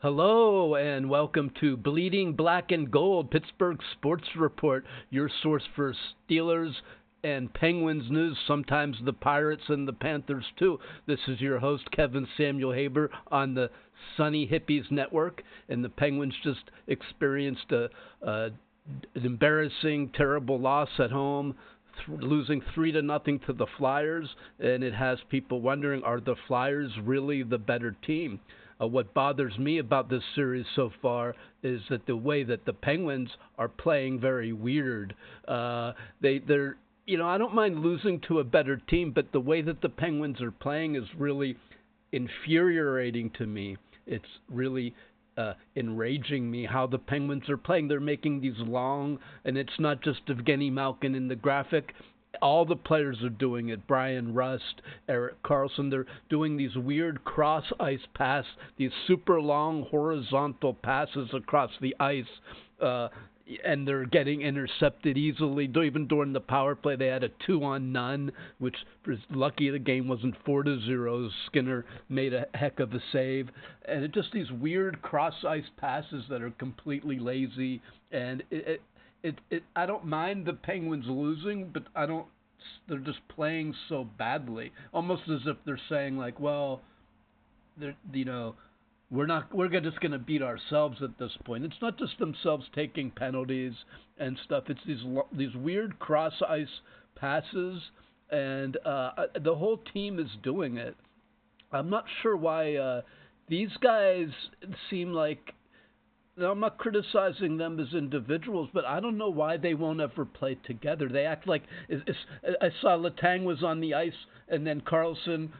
Hello and welcome to Bleeding Black and Gold, Pittsburgh Sports Report, your source for Steelers and Penguins news, sometimes the Pirates and the Panthers too. This is your host, Kevin Samuel Haber, on the Sunny Hippies Network, and the Penguins just experienced an embarrassing, terrible loss at home, losing 3-0 to the Flyers, and it has people wondering, are the Flyers really the better team? What bothers me about this series so far is that the way that the Penguins are playing very weird. They're I don't mind losing to a better team, but the way that the Penguins are playing is really infuriating to me. It's really enraging me how the Penguins are playing. They're making these long, and it's not just Evgeny Malkin in the graphic. All the players are doing it. Brian Rust, Erik Karlsson, they're doing these weird cross-ice passes, these super long horizontal passes across the ice, and they're getting intercepted easily. Even during the power play, they had a 2-on-none, which was lucky the game wasn't 4-0. Skinner made a heck of a save. And it's just these weird cross-ice passes that are completely lazy, and I don't mind the Penguins losing, but they're just playing so badly, almost as if they're saying like, well, we're just going to beat ourselves at this point. It's not just themselves taking penalties and stuff. It's these weird cross ice passes, and the whole team is doing it. I'm not sure why these guys seem like. Now, I'm not criticizing them as individuals, but I don't know why they won't ever play together. They act like I saw Letang was on the ice, and then Karlsson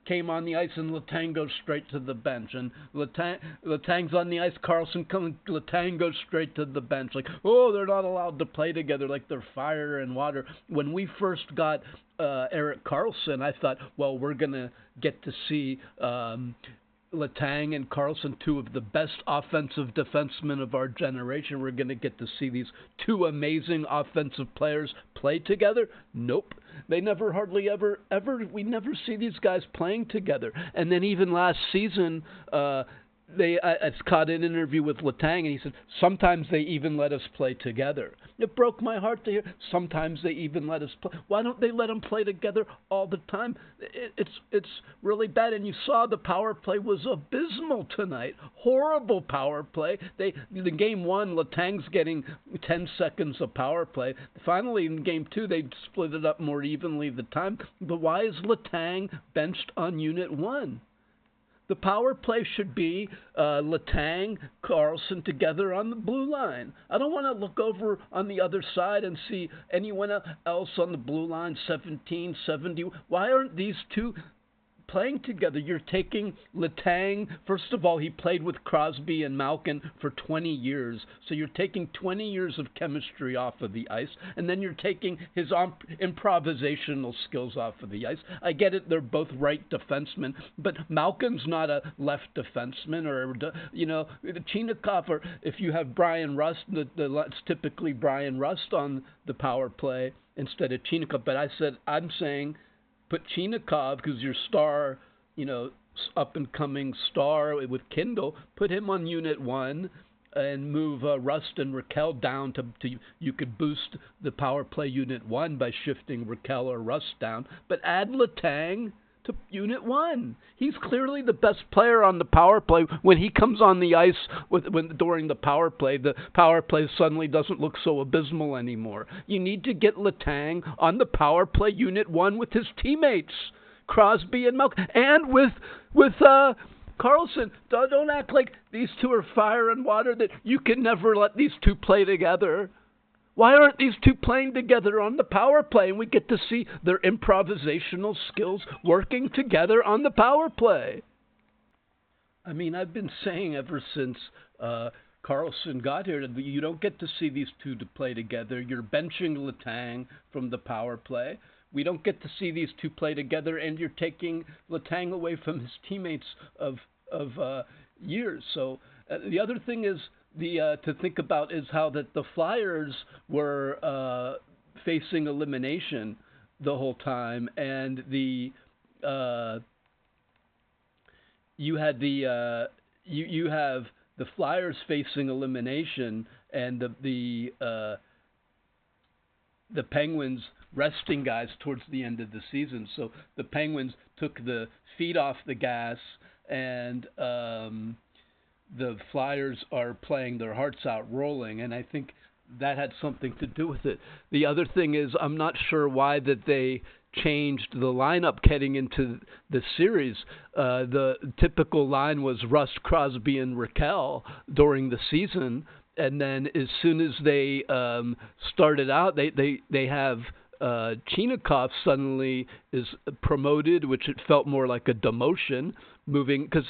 came on the ice, and Letang goes straight to the bench. And Letang's on the ice, Karlsson comes, Letang goes straight to the bench. Like, oh, they're not allowed to play together, like they're fire and water. When we first got Erik Karlsson, I thought, well, we're going to get to see Letang and Karlsson, two of the best offensive defensemen of our generation. We're going to get to see these two amazing offensive players play together. Nope. They never, hardly ever, we never see these guys playing together. And then even last season, I caught an interview with Letang, and he said, sometimes they even let us play together. It broke my heart to hear, sometimes they even let us play. Why don't they let them play together all the time? It's really bad, and you saw the power play was abysmal tonight. Horrible power play. The game one, Letang's getting 10 seconds of power play. Finally, in game two, they split it up more evenly the time. But why is Letang benched on unit one? The power play should be Letang, Karlsson together on the blue line. I don't want to look over on the other side and see anyone else on the blue line, 17, 70. Why aren't these two playing together? You're taking Letang. First of all, he played with Crosby and Malkin for 20 years. So you're taking 20 years of chemistry off of the ice, and then you're taking his improvisational skills off of the ice. I get it, they're both right defensemen, but Malkin's not a left defenseman, or, Chinikov, or if you have Brian Rust, it's typically Brian Rust on the power play instead of Chinikov. But I'm saying, put Chinikov, who's your star, up-and-coming star with Kindle, put him on Unit 1 and move Rust and Raquel down to you could boost the power play Unit 1 by shifting Raquel or Rust down, but add Letang to Unit 1. He's clearly the best player on the power play. When he comes on the ice during the power play suddenly doesn't look so abysmal anymore. You need to get Letang on the power play Unit 1 with his teammates, Crosby and Malkin, and with Karlsson. Don't act like these two are fire and water, that you can never let these two play together. Why aren't these two playing together on the power play, and we get to see their improvisational skills working together on the power play? I mean, I've been saying ever since Karlsson got here that you don't get to see these two to play together. You're benching Letang from the power play. We don't get to see these two play together, and you're taking Letang away from his teammates of years. So the other thing is to think about is how that the Flyers were facing elimination the whole time, and you had the you have the Flyers facing elimination, and the Penguins resting guys towards the end of the season. So the Penguins took the feet off the gas, and the Flyers are playing their hearts out, rolling, and I think that had something to do with it. The other thing is, I'm not sure why that they changed the lineup heading into the series. The typical line was Rust, Crosby, and Raquel during the season, and then as soon as they started out, they have Chinakhov suddenly is promoted, which it felt more like a demotion, moving because.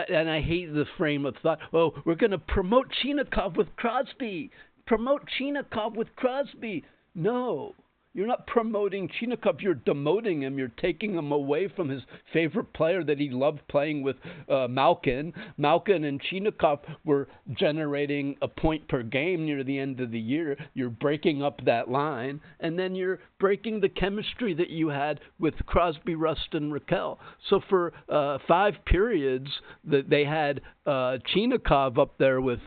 And I hate the frame of thought. Oh, we're going to promote Chinakhov with Crosby. Promote Chinakhov with Crosby. No, you're not promoting Chinakhov. You're demoting him. You're taking him away from his favorite player that he loved playing with, Malkin. Malkin and Chinakhov were generating a point per game near the end of the year. You're breaking up that line, and then you're breaking the chemistry that you had with Crosby, Rust, and Raquel. So for 5 periods, that they had Chinakhov up there with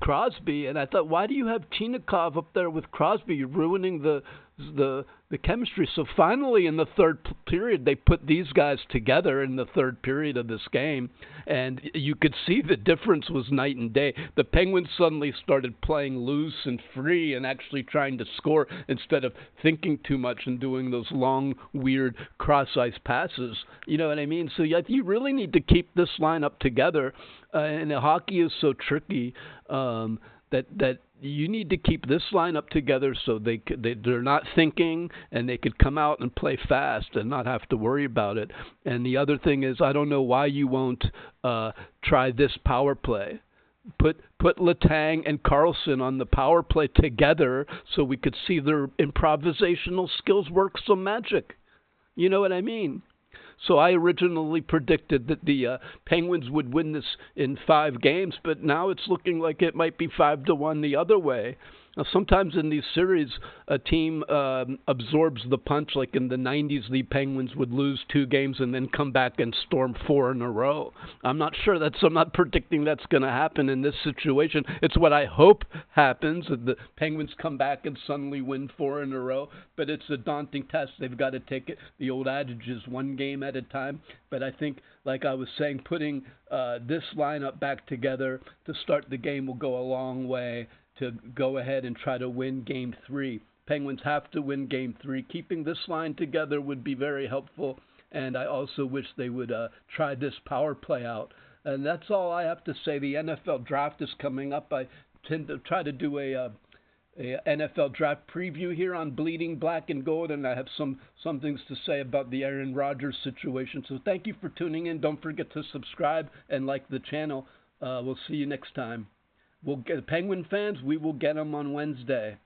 Crosby, and I thought, why do you have Chinakhov up there with Crosby? You're ruining the chemistry. So finally, in the third period, they put these guys together in the third period of this game, and you could see the difference was night and day. The Penguins suddenly started playing loose and free and actually trying to score instead of thinking too much and doing those long, weird cross-ice passes. You know what I mean? So you really need to keep this lineup together, and hockey is so tricky that you need to keep this lineup together so they're not thinking, and they could come out and play fast and not have to worry about it. And the other thing is, I don't know why you won't try this power play. Put Letang and Carlson on the power play together so we could see their improvisational skills work some magic. You know what I mean? So I originally predicted that the Penguins would win this in 5 games, but now it's looking like it might be 5-1 the other way. Now, sometimes in these series, a team absorbs the punch. Like in the 90s, the Penguins would lose 2 games and then come back and storm 4 in a row. I'm not predicting that's going to happen in this situation. It's what I hope happens, that the Penguins come back and suddenly win 4 in a row. But it's a daunting test. They've got to take it. The old adage is 1 game at a time. But I think, like I was saying, putting this lineup back together to start the game will go a long way to go ahead and try to win Game 3. Penguins have to win Game 3. Keeping this line together would be very helpful, and I also wish they would try this power play out. And that's all I have to say. The NFL draft is coming up. I tend to try to do a NFL draft preview here on Bleeding Black and Gold, and I have some things to say about the Aaron Rodgers situation. So thank you for tuning in. Don't forget to subscribe and like the channel. We'll see you next time. We'll get Penguin fans. We will get them on Wednesday.